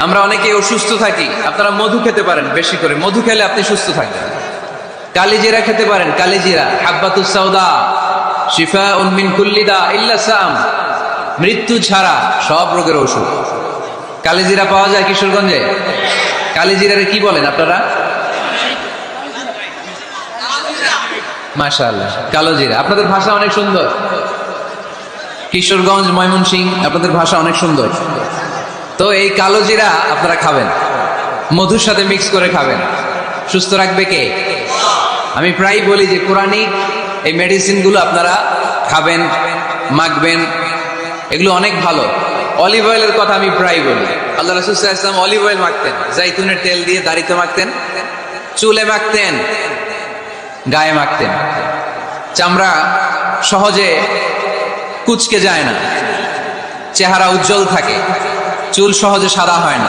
আমরা অনেকে অসুস্থ থাকি, আপনারা মধু খেতে পারেন, বেশি করে মধু খেলে আপনি সুস্থ থাকবেন। কালিজিরা খেতে পারেন, কালিজিরা হাব্বাতুস সাউদা শিফাউন মিন কুল্লি দা ইল্লা সাম, মৃত্যু ছাড়া সব রোগের ওষুধ। কালিজিরা পাওয়া যায় কিশোরগঞ্জে। কালিজিরারে কি বলেন আপনারা? মাশাআল্লাহ, কালোজিরা। আপনাদের ভাষা অনেক সুন্দর। কিশোরগঞ্জ, ময়মনসিংহ, আপনাদের ভাষা অনেক সুন্দর। তো এই কালোজিরা আপনারা খাবেন, মধুর সাথে মিক্স করে খাবেন। সুস্থ রাখবে কে? আমি প্রায় বলি যে কোরআনিক এই মেডিসিন গুলো আপনারা খাবেন, মাখবেন, এগুলো অনেক ভালো। অলিভ অয়েলের কথা আমি প্রায় বলি। আল্লাহ রাসূল সাল্লাল্লাহু আলাইহি ওয়াসাল্লাম অলিভ অয়েল মাখতেন, জাইতুনের তেল দিয়ে দাড়িতে মাখতেন, চুলে মাখতেন, গায়ে মাখতেন। চামড়া সহজে কুচকে যায় না, চেহারা উজ্জ্বল থাকে, চুল সহজে সাদা হয় না।